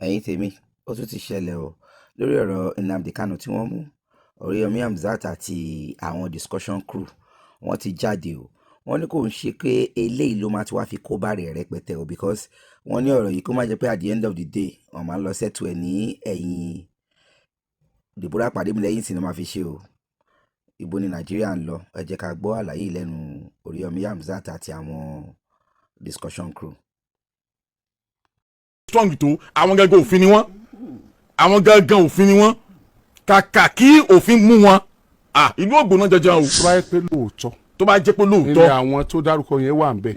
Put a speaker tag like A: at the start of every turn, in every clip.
A: ẹ̀yin tèmi ó tún ti ṣẹlẹ̀ o lórí ọ̀rọ̀ Nnamdi Kanu tí wọ́n mú Oriyomi Hamzat àti àwọn discussion crew wọ́n ti jáde o wọ́n ní kò ń ṣe pé eléyìí ló máa ti wá fi kó bá rẹ̀ rẹpẹtẹ o because wọ́n ní ọ̀rọ̀ yìí kó má jẹ́ pé at the end of the day wọ́n máa ń lọ sẹ́tù ẹ̀ ní ẹ̀yìn Deborah pàdé mi lẹ́yìn sinimá fi ṣe o ibo ni Nàìjíríà ń lọ ẹ jẹ́ ká gbọ́ àlàyé lẹ́nu Oriyomi Hamzat àti àwọn discussion crew.
B: strong tó àwọn gángan òfin ni wọ́n àwọn gángan òfin ni wọ́n kàkà kí òfin mú wọn ìlú ògbóná jẹjẹrẹ o.
C: tó bá yẹ pé lóòótọ́
B: tó bá jẹ́ pé lóòótọ́
C: níbi àwọn tó dárúkọ yẹn wà ń bẹ̀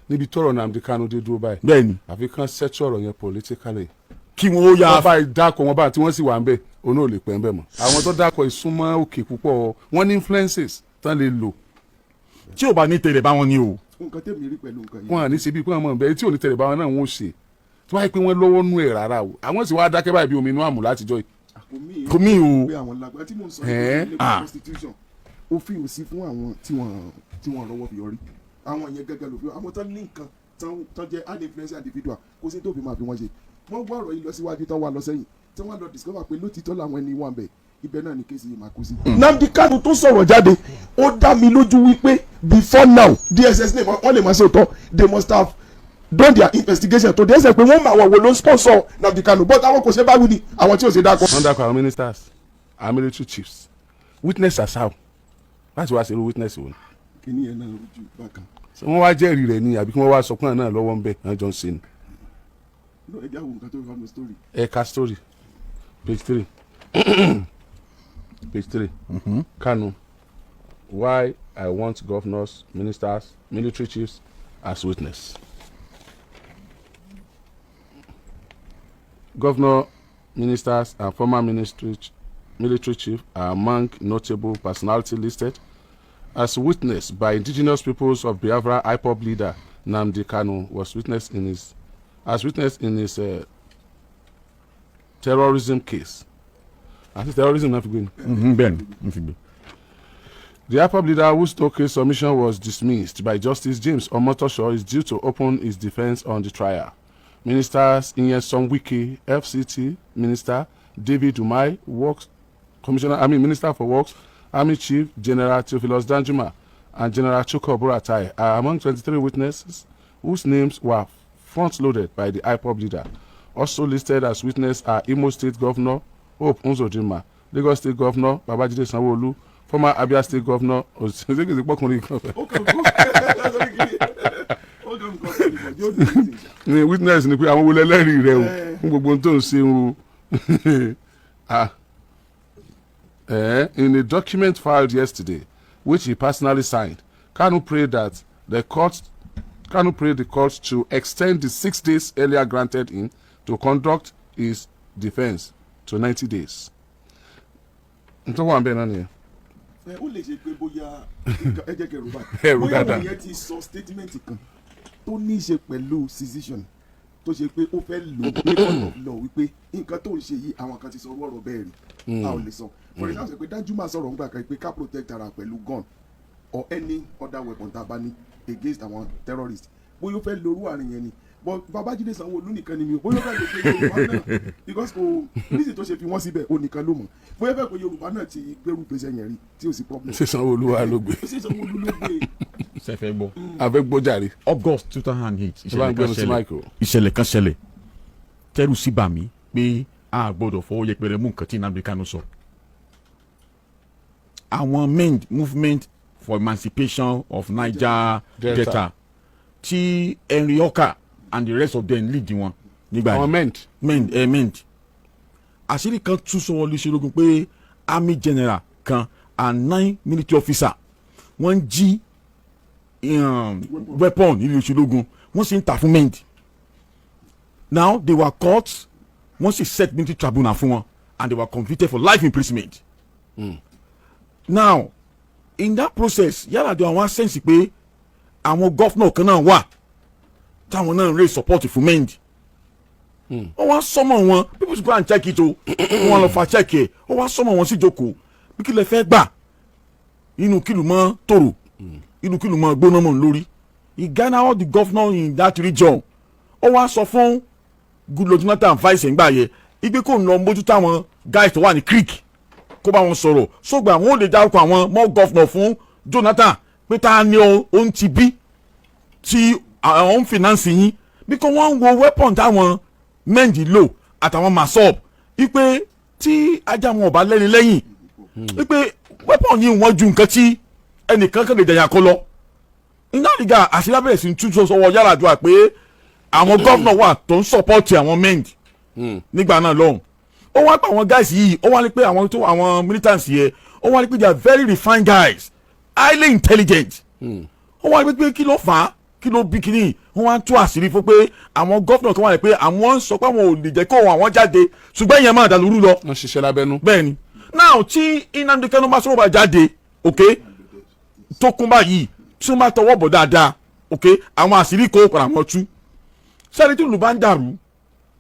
C: níbi tọ́rọ̀ Nnamdi Kanu dé dúró báyìí
B: bẹ́ẹ̀ni
C: àfi kán sẹ́tù ọ̀rọ̀ yẹn politically
B: kí wọ́n ó yá
C: wọ́n bá dákọ̀ wọn bá tí wọ́n sì wà ń bẹ̀ òun ò lè pẹ́ ń bẹ̀ mọ́ àwọn tó dákọ̀ ìsúnmọ́ òkè púpọ̀ wọ́n ní influences tán lè lò.
B: tí ò bá ní tẹ̀lé bá wọn ni o.
D: nǹkan tẹ̀mí rí pẹ̀lú nǹkan yìí.
C: wọn à ní síbi pé wọn mọ̀ bẹ́ẹ̀ tí ò ní tẹ̀lé bá wọn náà wọ́n ṣe tí wọ́n á pé wọ́n lọ́wọ́ nú ẹ̀ rárá o àwọn sì wá dákẹ́ báyìí bí omi inú àmù látijọ́ yìí.
B: kò mí o.
D: pé àwọn lágbára tí mò ń sọ nípa constitution òfin ò sí fún àwọn tí wọ́n rọ́wọ́ fi yọrí àwọn yẹn gẹ́gẹ́ ló fi àwọn tán ní nǹkan tán jẹ́ high influence individual kò sí tó fi máa fi wọ́n ṣe wọ́n wá ọ̀rọ̀ yìí lọ síwájú tán wá lọ sẹ́yìn tí wọ́n lọ discover pé lótìtọ́ làwọn ẹni wà ń bẹ̀ ibẹ̀ náà ni kéésì yìí máa kú sí. Nnamdi Kanu tó sọ̀rọ̀ jáde ó dá mi lójú wípé before now DSS ní wọ́n lè máa ṣe òótọ́ they must have done their investigation to the extent pé wọ́n máa wọ̀ wò ló ń sponsor Nnamdi Kanu but àwọn kò ṣe báwí ni àwọn tí ò ṣe dákọ̀.
C: wọ́n dákọ̀ àwọn ministers àwọn military chiefs witness as how láti wá ṣe irú witness wọn.
D: kìnìún yẹn náà rújú bákan.
C: wọ́n wá jẹ́rìí rẹ̀ ni àbí kí wọ́n wá sọ pé náà lọ́wọ́ ń bẹ̀ náà jọ ń ṣe ni.
D: ẹ jẹ́ àwọn nǹkan tó fà mí story.
C: ẹ̀ka story page 3 page 3 Kanu why I want governors ministers military chiefs as witness. Governor, ministers, and former military chief are among notable personalities listed as witness by indigenous peoples of Biafra. IPOB leader Nnamdi Kanu was witness in his terrorism case. I think terrorism not going. The IPOB leader whose case submission was dismissed by Justice James Omotosho is due to open his defense on the trial. Ministers Nyesom Wike, FCT Minister David Umai, Minister for Works, Army Chief General Theophilus Danjuma, and General Chuko Buratai are among 23 witnesses whose names were front-loaded by the IPOB leader. Also listed as witnesses are Imo State Governor Hope Uzodinma, Lagos State Governor Babajide Sanwo-Olu, former Abia State Governor ni witness ni pé àwọn wọlé lẹ́rìí rẹ o fún gbogbo ohun tó ń ṣe o. In a document filed yesterday which he personally signed, Kanu prayed the court to extend the 6 days earlier granted him to conduct his defense to 90 days. Nítorí wà ń bẹ̀ náà nìyẹn.
D: Ó lè ṣe pé bóyá ẹ jẹ́ kẹrù báyìí bóyá wọ́n yẹn ti sọ statement kan tó ní í ṣe pẹ̀lú secession tó ṣe pé ó fẹ́ lò ní ọ̀nà lọ wípé nǹkan tó ń ṣe yìí àwọn kan ti sọ ọ̀rọ̀ bẹ́ẹ̀ rí a ò lè sọ for example pé Danjuma sọ̀rọ̀ ń gbà kan pé ká protect ara pẹ̀lú gun or any other weapon tá a bá ní against àwọn terrorists bóyá ó fẹ́ lo orú àárín yẹn ni but Babajide Sanwo-Olu nìkan ni mi ò bóyá ó fẹ́ lo pé Yorùbá náà because kò níṣì tó ṣe fi wọ́n síbẹ̀ ó nìkan ló mọ̀ bóyá ó fẹ́ pé Yorùbá náà ti gbérù gbèsè yẹn rí tí ò sí problem.
C: ṣé Sanwo-Olu wa ló gbé.
D: ṣé Sanwo-Olu ló gbé.
B: sẹfẹ gbọ́.
C: àfẹ gbọ́jàre.
B: August 2008 ìṣẹ̀lẹ̀ kan ṣẹlẹ̀ tẹ́rù sí bà mí pé a gbọ́dọ̀ fọwọ́ yẹpẹrẹ mú nǹkan tí Nnamdi Kanu sọ. àwọn movement for emancipation of Niger Delta tí Henry Oka and the rest of them lead wọn nígbà
C: yẹn.
B: ment àṣírí kan tún sọ wọn lóṣèlú ogun pé army general kan and 9 military officer wọ́n jí weapon nílùú ìṣológun wọ́n sì ń tà fún ment. Now they were caught wọ́n sì set military tribunal fún wọn and they were convicted for life imprisonment. Now in that process yàrá àjọ àwọn sense pé àwọn gọ́fúnà kan náà wà táwọn náà ń raise support fún ment. wọ́n wá sọ́mọ̀ wọn people should go and check it o wọ́n lọ fa check ẹ̀ wọ́n wá sọ́mọ̀ wọn sí ìjókòó bí kí lè fẹ́ gbà inú kìlù mọ́ tòrò inú kìlù mọ́ gbóná mọ́ lórí he gather all the governors in that region ó wá sọ fún Goodluck Jonathan vice ńgbà yẹ ipe kò ń lọ mójútó àwọn guys tó wà ní creek kó bá wọn sọ̀rọ̀ sógbà àwọn ò lè dárúkọ àwọn mọ́ gọ́fúnà fún Jonathan pé ta ni òun ti bí tí àwọn finance yín bí kò wọ́n ń wo weapon táwọn mẹ́ǹdì lò àtàwọn masob ipe tí ajá wọn ò bá lẹ́ni lẹ́yìn ipe weapon yìí wọ́n ju nǹkan tí ẹnìkan kan lè jẹ̀yà kó lọ iná ìgbà àṣírí abẹ́rẹ́ sí tún sọ́wọ́ Yar'Adua pé àwọn gọ́fúnà wà tó ń sọ́pọ́ọ̀tì àwọn mẹ́ǹdì nígbà náà lọ́hùn ó wá pé àwọn guys yìí ó wá ní pé àwọn militants yẹ ó wá ní pé they are very refined guys highly intelligent ó wá ní pé kí ló fà á kí ló bí kíní wọ́n wá ń tú àṣírí fún pé àwọn gọ́fúnà kan wà ní pé àwọn ń sọ pé àwọn ò lè jẹ́ kó àwọn jáde ṣùgbọ́n ìyẹn máa dàlúrú lọ.
C: wọ́n ṣiṣẹ́ lábẹ́nú.
B: bẹ́ẹ̀ni now tí Nnamdi Kanu bá sọ̀rọ̀ bá jáde ok tó kún báyìí tí wọ́n bá tọwọ́ bọ̀ dáadáa ok àwọn àṣírí kò padà mọ́ tú sẹ́ni tí ìlú bá ń dàrú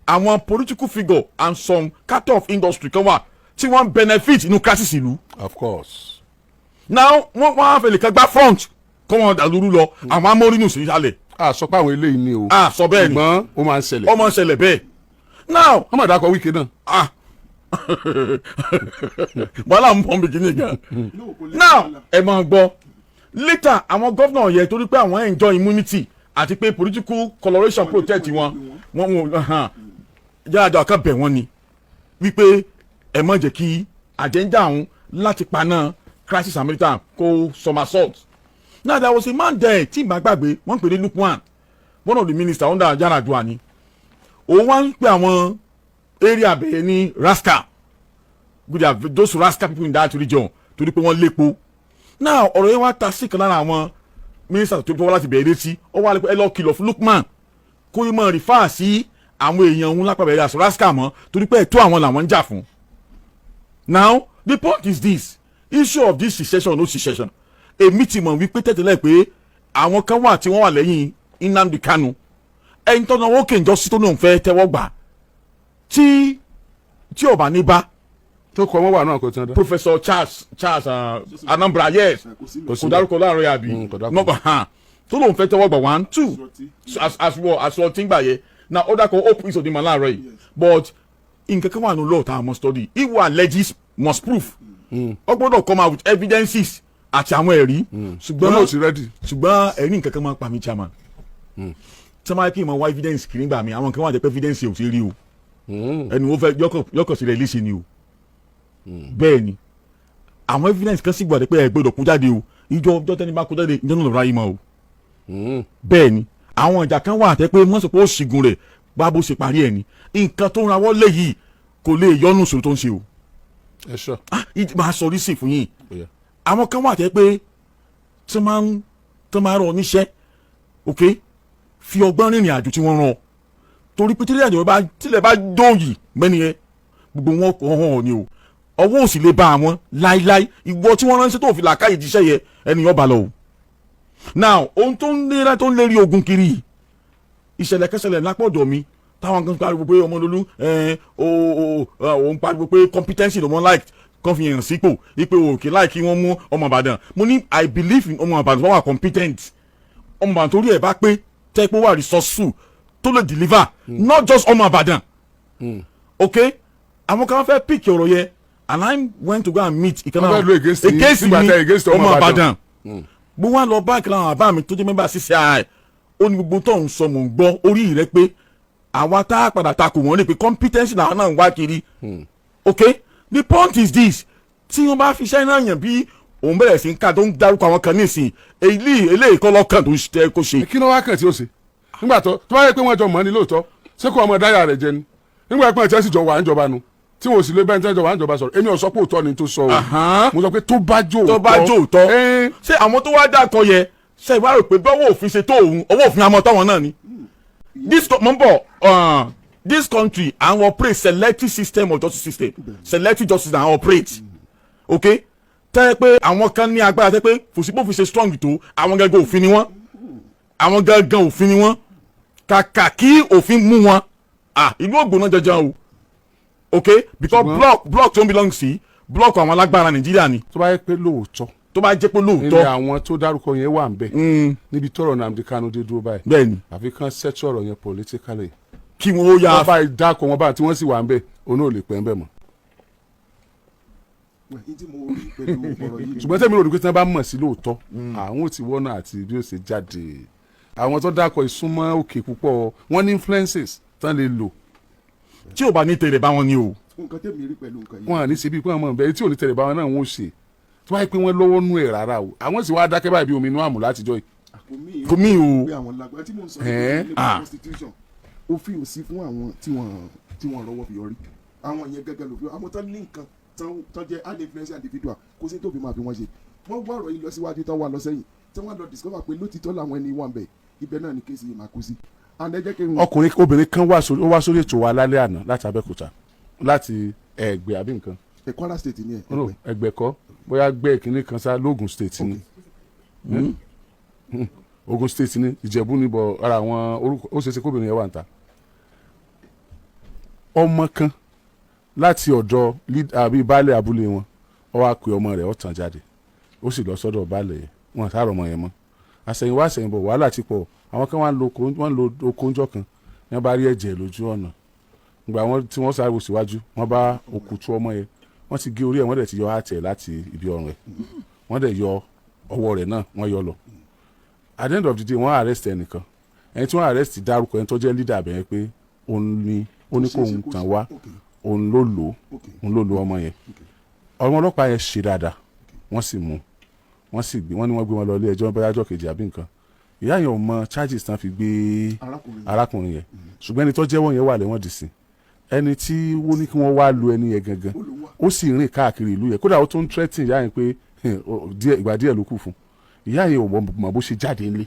B: àwọn political figure and some cut off industry kan wà tí wọ́n benefit inú crisis ìlú.
C: of course.
B: now wọ́n á fẹ́ lè kẹ́ gbá front kọ́ wọn dàlúrú lọ àwọn amórínú sí ìsàlẹ̀.
C: a sọ pé àwọn eléyìí ni o.
B: a sọ bẹ́ẹ̀ ni
C: ṣùgbọ́n ó máa ń ṣẹlẹ̀.
B: ó máa ń ṣẹlẹ̀ bẹ́ẹ̀. now
C: wọ́n máa dákọ̀ Wike náà.
B: wàhálà ń pọ́n bìkínì gan. now ẹ máa gbọ́ later àwọn gọ́fúnà yẹn torí pé àwọn enjoy immunity àti pé political coloration protect wọn Yar'Adua kan bẹ̀ wọ́n ni wípé ẹ má jẹ́ kí agenda àwọn láti paná crisis and militant kó somersault. Now there was a man there tí ìgbà gbàgbé wọ́n pè ní Lukman one of the ministers under Yar'Adua ni òun wá ń pè àwọn area bẹ̀yẹ ní rascal those rascal people in that region torí pé wọ́n lépo. Now ọ̀rọ̀ yẹn wá ta sí kan lára àwọn ministers tó wá láti bẹ̀rẹ̀ sí ọ wá ẹ lọ kìlọ̀ fún Lukman kó yẹ mọ̀ rìfáà sí àwọn èèyàn òun lápapẹ̀rẹ̀ àṣọ rascal mọ́ torí pé ẹ̀tọ́ àwọn làwọn ń jà fún. Now the point is this issue of this secession no secession èmi ti mọ̀ wípé tẹ̀tẹ̀lẹ̀ pé àwọn kan wà tí wọ́n wà lẹ́yìn Nnamdi Kanu ẹni tó náwó kéńjọ sí tó náà fẹ́ tẹ́wọ́ gbà tí ọba ní bá.
C: tó kọ wọn wà náà kò tán dá.
B: Professor Charles Anambra yes kò dárúkọ láàrin àbí nọmba hàn tó lóun fẹ́ tẹ́wọ́ gbà 1 2 as wọ́n ti ń gbà yẹ na ó dákọ̀ hope is òdìmọ̀ láàrin yìí but nǹkan kan wà ní law tá a must study if we alleges must prove ó gbọ́dọ̀ come out with evidences àti àwọn ẹ̀rí ṣùgbọ́n ẹ̀rí nǹkan kan máa pa mí chairman tí wọ́n máa kí n máa wá evidence kiri gbà mí àwọn nǹkan wà jẹ́ pé evidence ò ti rí o ẹni wọ́n fẹ́ yọkọ̀ sí rẹ̀ léṣe ni o bẹ́ẹ̀ ni àwọn evidence kan sì gbọ́dọ̀ pé ẹ gbọ́dọ̀ kó jáde o ìjọ tẹ́ni bá kó jáde ìjọ náà lọ ráyé mọ́ o bẹ́ẹ̀ ni àwọn ìjà kan wà tẹ́ pé wọ́n sọ pé ó ṣìgùn rẹ̀ bá bó ṣe parí ẹ̀ ni nǹkan tó ń rawọ́ lé yìí kò lè yọnu sòrò tó ń ṣe o
C: ẹ sọ
B: máa sọ orí sí fún yín àwọn kan wà tẹ́ pé tí máa rọ níṣẹ́ ok fi ọgbọ́n rìnrìn àjò tí wọ́n rán torí pé tílẹ̀ bá dóòyì mẹ́ni yẹn gbogbo wọn kò hàn ní o ọwọ́ òsì lè bá àwọn láíláí ìwọ tí wọ́n ránṣẹ́ tó fi làákàyè jíṣẹ́ yẹ ẹnìyàn bá lọ o. now ohun tó ń lérí ogun kiri ìṣẹ̀lẹ̀ kẹsẹ̀lẹ̀ lápọ̀dọ̀ mi táwọn kan pariwo pé Ọmọlólú òun pariwo pé competency ló mọ́ like kan fi hàn sípò wípé òkè láì kí wọ́n mú ọmọ Ìbàdàn mo ní I believe in ọmọ Ìbàdàn wọ́n wà competent ọmọ Ìbàdàn torí ẹ̀ bá pé tẹ́pọ̀ wà resourceful tó lè deliver not just ọmọ Ìbàdàn ok àwọn kan fẹ́ pick ọ̀rọ̀ yẹ and I went to go and meet ìkànnà against me ọmọ Ìbàdàn gbogbo wa lọ bá ìkànnà àbá mi tó jẹ́ mẹ́bà CCI ó ní gbogbo tó ń sọ mò ń gbọ́ orí rẹ pé àwa tá a padà takò wọ́n ní pé competency làwọn náà ń wá kiri ok the point is this tí wọ́n bá fi iṣẹ́ náà yàn bí òun bẹ̀rẹ̀ sí ń ká tó ń dárúkọ àwọn kan nísìnyí eléyìí kọ́ lọ́kàn tó ń ṣe kó ṣe.
C: kí ló wá kàn tí ó ṣe nígbà tó bá yẹ pé wọ́n jọ mọ́ ni lóòótọ́ ṣé kó ọmọ dáyà rẹ̀ jẹ ni nígbà pé ẹ̀tẹ́ sì jọ wà níjọba nu tí wọ́n sì lé bẹ́ẹ̀ tẹ́jọ wà níjọba sọ̀rọ̀ èmi ò sọ pé òótọ́ ni tó sọ o mo sọ pé tó bá jó òótọ́
B: ṣé àwọn tó wá dàkọ yẹ ṣe ìwà rò pé bọ́wọ́ òfin ṣe tó òun ọwọ́ òfin amọ̀ táwọn náà ni. this country and operate selective system of justice system selective justice and operate okay tẹ́ pé àwọn kan ní agbára tẹ́ pé fòsípò fi ṣe strong tó àwọn gángan òfin ni wọ́n kàkà kí òfin mú wọn ìlú ògbóná jẹjẹrẹ o okay because block tó ń belong sí block àwọn alágbára Nàìjíríà ni.
C: tó bá yẹ pé lóòótọ́
B: ilé
C: àwọn tó dárúkọ yẹn wà ń bẹ níbi tọ́rọ̀ Nnamdi Kanu dé dúró báyìí
B: bẹ́ẹ̀ni
C: àfi kàn settle ọ̀rọ̀ yẹn politically
B: kí wọ́n ó yá.
C: wọ́n bá dákọ̀ wọn bá tí wọ́n sì wà ń bẹ̀ òun náà ò lè pẹ́ ń bẹ̀ mọ́. ṣùgbọ́n tẹ́mi rò pé tí wọ́n bá mọ̀ sí lóòótọ́ àwọn ò ti wọ́nà àti bí ó ṣe jáde àwọn tó dákọ̀ ìsúnmọ́ òkè púpọ̀ wọ́n ní influences tán lè lò.
B: tí ò bá ní tẹ̀lé bá wọn ni o.
D: nǹkan tẹ̀mí rí pẹ̀lú nǹkan yìí.
C: wọn à ní ṣe bí pé wọn mọ̀ bẹ́ẹ̀ tí ò ní tẹ̀lé bá wọn náà wọ́n ṣe tí wọ́n á pé wọ́n lọ́wọ́ nú ẹ̀ rárá o àwọn sì wá dákẹ́ báyìí bí omi inú àmù látijọ́ yìí.
B: kò mí o.
D: tí mo ń sọ nípa constitution òfin ò sí fún àwọn tí wọ́n rọ́wọ́ fi yọrí àwọn yẹn gẹ́gẹ́ ló fi àwọn tán ní nǹkan tán jẹ́ an influential individual kó sí tó fi máa fi wọ́n ṣe wọ́n wá ọ̀rọ̀ yìí lọ síwájú tán wà lọ sẹ́yìn tí wọ́n lọ discover pé lótìtọ́ làwọn ẹni wà ń bẹ̀ ibẹ̀ náà ni kéésì yìí máa kú sí.
C: ọkùnrin obìnrin kan wá sórí ètò wa lálẹ́ àná láti Abẹ́òkúta láti Ẹ̀gbẹ́ àbí nǹkan.
D: Kwara state ni
C: Ẹ̀gbẹ́ kọ́ bóyá gbẹ́ kínní kan sá lóògùn state ni Ogun state ni Ìjẹ̀bú ni bọ̀ ara àwọn orúkọ ó ṣeéṣe kóbìnrin yẹn wà ń ta. ọmọ kan láti ọ̀dọ̀ àbí baálé abúlé wọn ó wá pe ọmọ rẹ̀ ó tàn jáde ó sì lọ sọ́dọ̀ baálé yẹn wọn àtàrọ̀ ọmọ yẹn mọ́ àṣẹ̀yìnwá àṣẹ̀yìnbọ̀ wàhálà ti pọ̀ àwọn kan wọ́n lo oko ńjọ́ kan wọ́n bá rí ẹ̀jẹ̀ lójú ọ̀nà ìgbà wọn tí wọ́n sáré wò síwájú wọ́n bá òkútu ọmọ yẹn wọ́n ti gé orí ẹ̀ wọ́n dẹ̀ ti yọ àtẹ̀ láti ibi ọrùn ẹ̀ wọ́n dẹ̀ yọ ọwọ́ rẹ̀ náà wọ́n yọ lọ at the end of the day wọ́n arrest ẹnìkan ẹni tí wọ́n arrest dárúkọ ẹni tó jẹ́ leader bẹ̀rẹ̀ pé òun ní kóhun tàn wá òun ló lò ọmọ yẹn ọmọ ọlọ́pàá yẹn ṣe dáadáa wọ́n sì mú wọ́n sì gbé wọ́n ní wọ́n gbé wọn lọ ilé ẹjọ́ bóyá ọjọ́ kejì àbí nǹkan ìyá yẹn ò mọ charges tán fi gbé arákùnrin yẹn ṣùgbọ́n ẹni tó jẹ́wọ́ yẹn wà lẹ́wọ̀n dì sí ẹni tí wọ́n ní kí wọ́n wá lu ẹni yẹn gangan ó sì rìn káàkiri ìlú yẹn kódà ó tún threatening ìyá yẹn pé ìgbà díẹ̀ ló kù fún ìyá yẹn ò mọ̀ bó ṣe jáde nílé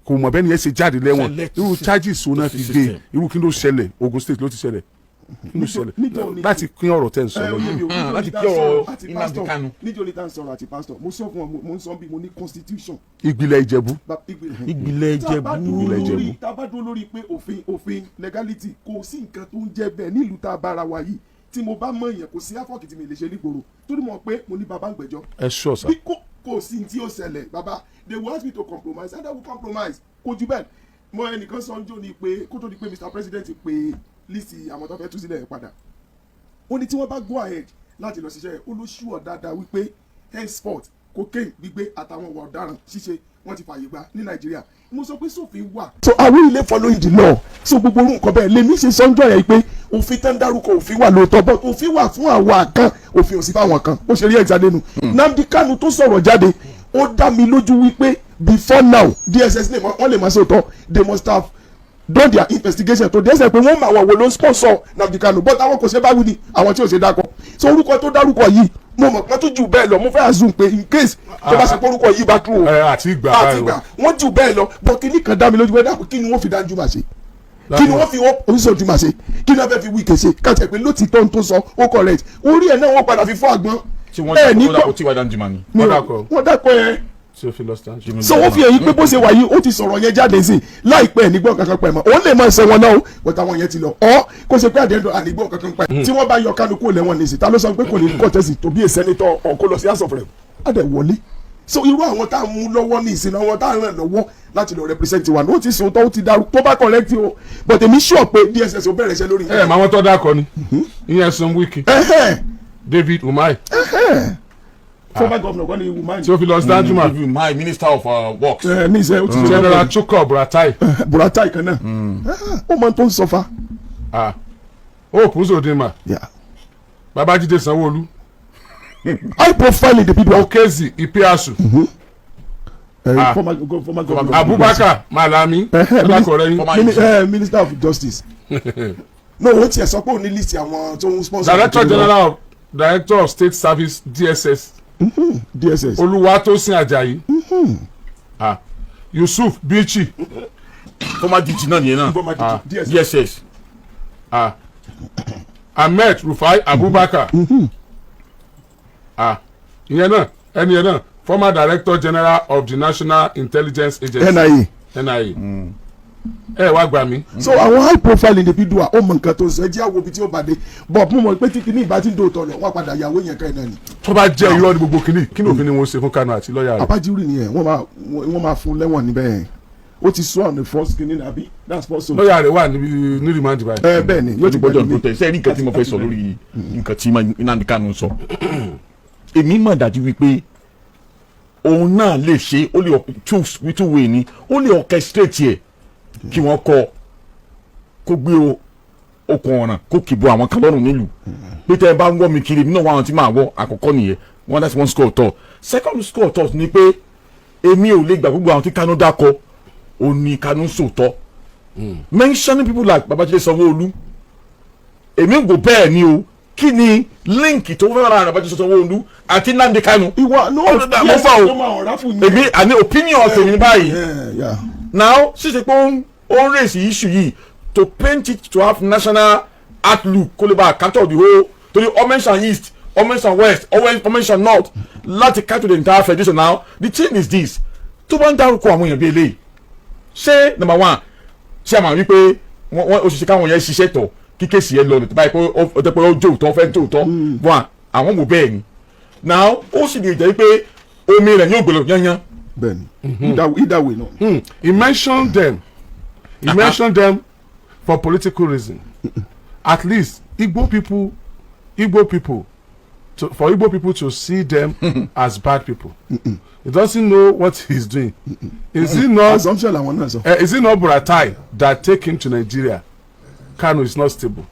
C: kò mọ̀ bẹ́ẹ̀ ni yẹn ṣe jáde lẹ́wọ̀n irú charges wo náà fi gbé irú kí ló ṣẹlẹ̀ Ogun State ló ti ṣẹlẹ̀ kí ló ṣẹlẹ̀ láti pín ọ̀rọ̀ tẹ̀ ń sọ lọ́yẹ̀
B: láti kí ọ̀rọ̀ Nnamdi Kanu.
D: níjọ́ ní tá à ń sọ̀rọ̀ àti pastor mo sọ fún wọn mo ń sọ bí mo ní constitution.
C: Ìgbìlẹ̀ Ìjẹ̀bú.
B: Ìgbìlẹ̀ Ìjẹ̀bú.
D: tá a bá dúró lórí pé òfin legality kò sí nǹkan tó ń jẹ́ bẹ́ẹ̀ nílùú tá a bára wa yìí tí mo bá mọ èèyàn kò sí àfọ̀kì tí mi lè ṣe nígboro torí mo pé mo ní bàbá ń gbẹ́jọ́.
C: ẹ ṣọ sá.
D: bí kò sí tí ó ṣẹlẹ̀ bàbá they will ask me to compromise and I will compromise kò jù bẹ́ẹ̀ mo ẹnìkan sọ ń jó ni pé kó tó di pé Mr President pé lísì àwọn tó fẹ́ tú sílẹ̀ padà ó ní tí wọ́n bá go ahead láti lọ ṣiṣẹ́ olóṣùwọ̀ dáadáa wípé henceforth cocaine gbígbé àtàwọn ọ̀wà ọ̀daràn ṣíṣe wọ́n ti fààyè gbà ní Nàìjíríà mo sọ pé sófin wà. so are we really following the law so gbogbo orú nǹkan bẹ́ẹ̀ lèmi ṣe sọ́njọ́ yẹn pé òfin tán dárúkọ òfin wà lóòótọ́ but òfin wà fún àwa kan òfin ò sí fáwọn kan ó ṣe rí ẹ̀xá lẹ́nu Nnamdi Kanu tó sọ̀rọ̀ jáde ó dá mi lójú wípé before now DSS wọ́n lè máa ṣe òótọ́ they must have done their investigation to dẹ́sẹ̀ pé wọ́n máa wọ̀ wò ló ń sponsor Nnamdi Kanu but àwọn kò ṣe bá wí ni àwọn tí ò ṣe dákọ̀ so orúkọ tó dárúkọ yìí mo mọ̀ pé tó jù bẹ́ẹ̀ lọ mo fẹ́ assume pé in case tó bá ṣe pé orúkọ yìí bá tú o
C: àti ìgbà
D: wọ́n jù bẹ́ẹ̀ lọ but kí ní kan dá mi lójú pé dákun kí ni wọ́n fi dájú máa ṣe kí ni wọ́n fi oníṣòwò tí máa ṣe kí ni wọ́n fẹ́ fi wíkẹ̀ ṣe káàtì pé lótìtọ́ tó sọ ó correct orí ẹ̀ náà wọ́n padà fi fọ́ àgbọn.
B: tí wọ́n dákọ̀ tí wàá dájú mà ní.
D: wọ́n dákọ̀ yẹn
C: so
D: wọ́n fi èyí pé bó ṣe wà yìí ó ti sọ̀rọ̀ yẹn jáde sí láìpẹ́ nígbọ́n kankan pẹ̀ mọ́ òun lè máa ṣe wọn náà but àwọn yẹn ti lọ ọ́ kó ṣe pé àdéhùn ànígbọ́n kankan pẹ̀ tí wọ́n bá yọ Kanu kó lẹ́wọ̀n ní sí ta ló sọ pé kò ní kọ́tẹ́sì tó bí a senator ọ̀kọ́ lọ sí house of rep adé wọlé so irú àwọn tá a mú lọ́wọ́ ní ìsìn àwọn tá a ràn lọ́wọ́ láti lọ represent wa ní ó ti sọ tó ti darú tó bá correct o but èmi sure pé DSS ó bẹ̀rẹ̀ iṣẹ́ lórí.
C: ẹ màá wọn tó dákọ ni ìyẹn sọ wíkì David Umahi.
D: Former governor Kanu Umahi.
C: tí ó fi lọ sí Danjuma.
B: Umahi Minister of Works.
C: General Chuka Buratai.
D: Buratai kan náà ó máa tó ń sọ fa.
C: ó kù sódìmà. Babájídé Sanwó-Olú.
D: high profile individual.
C: Okezi Ipiasu.
D: Former governor
C: Abubakar Malami.
D: Minister of Justice. no o tiẹ̀ sọ pé o ní list àwọn tó ń sponsor.
C: Director of State Service DSS.
D: DSS.
C: Olúwatósìn Ajayi. Yusuf Bichi.
B: former DG náà nìyẹn náà. DSS.
C: Ahmed Rufai Abubakar. ìyẹn náà ẹni yẹn náà former Director General of the National Intelligence Agency. NIA. ẹ wá gbà mí.
D: so àwọn high profile individual ó mọ nǹkan tó ń sọ ẹ jẹ́ àwọn òbí tí ó bá dé but mo mọ̀ pé tí kìíní ìbá ti ń dòótọ́ lọ wọ́n padà yàwó yẹn ká ẹ̀ náà ni.
C: tó bá jẹ́ irọ́ ní gbogbo kìíní kí ni òfin ni wọ́n ṣe fún Kanu àti lọ́ọ̀yà rẹ̀.
D: Abájírí nìyẹn wọ́n máa fún lẹ́wọ̀n níbẹ̀ yẹn ó ti sọ on the first kìíní nàbí that's possible.
C: lọ́yà rẹ̀ wà ní remand báyìí.
D: bẹ́ẹ̀ ni
B: yóò ti gbọ́dọ̀ protest ṣe rí nǹkan tí mo fẹ́ sọ lórí nǹkan tí Nnamdi Kanu sọ èmi mọ̀ dájú wípé òun náà lè ṣe ó lè two way ni ó lè orchestrate ẹ̀ kí wọ́n kó gbé okùn ọ̀ràn kó kìbọ àwọn kan lọ́rùn nílùú bí tẹ́ ẹ bá ń wọ́ mi kiri nínú àwọn tí máa wọ́ àkọ́kọ́ nìyẹn one that's one school of thought second school of thought ni pé èmi ò lè gbà gbogbo àwọn tí Kanu dákọ òní Kanu sòótọ́ mentioning people like Babájídé Sanwó-Olú èmi ń gò bẹ́ẹ̀ ni o kí ni líǹkì tó fẹ́ràn ara Babájídé Sanwó-Olú àti Nnamdi Kanu
D: ìwà no
B: yes ló máa ọ̀rá fún yẹn èmi àní opinion tèmi báyìí now ṣíṣe pé ó ń raise issue yìí to paint it to have national outlook kó lè bá capture the whole torí omensan east omensan west omensan north láti capture the entire federation now the thing is this tó bá ń dárúkọ àwọn èèyàn bíi eléyìí ṣé number one ṣé àmà wípé wọ́n òṣìṣẹ́ káwọn yẹn ṣiṣẹ́ tọ̀ kí kéèsì yẹn lọ ní báyìí pé ó jẹ́ pé ó jó òótọ́ fẹ́ jó òótọ́ wọn àwọn wò bẹ́ẹ̀ ni now ó sì lè jẹ́ pé omi rẹ̀ yóò gbèrò yányán.
D: bẹ́ẹ̀ni either way no.
C: He mentioned them for political reason. At least Igbo people for Igbo people to see them as bad people. He doesn't know what he's doing. Is it not Buratai that take him to Nigeria? Kanu is not stable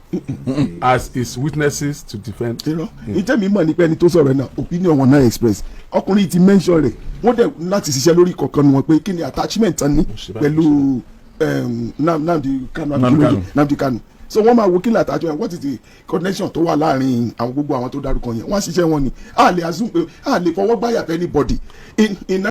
C: as his witnesses to defend.
D: ìjẹ́ mi mọ̀ ní pé ẹni tó sọ̀rọ̀ náà opinion wọn náà express ọkùnrin ti mention rẹ̀ wọ́n dẹ̀ láti ṣiṣẹ́ lórí kọ̀ọ̀kan wọn pé kí ni attachment tán ní pẹ̀lú Nnamdi Kanu so wọ́n máa wo kí ni attachment what is the connection tó wà láàrin àwọn gbogbo àwọn tó dárúkọ yẹn wọ́n á ṣiṣẹ́ wọn ni a lè assume pé a lè fọwọ́ gbáyà fẹ́ anybody in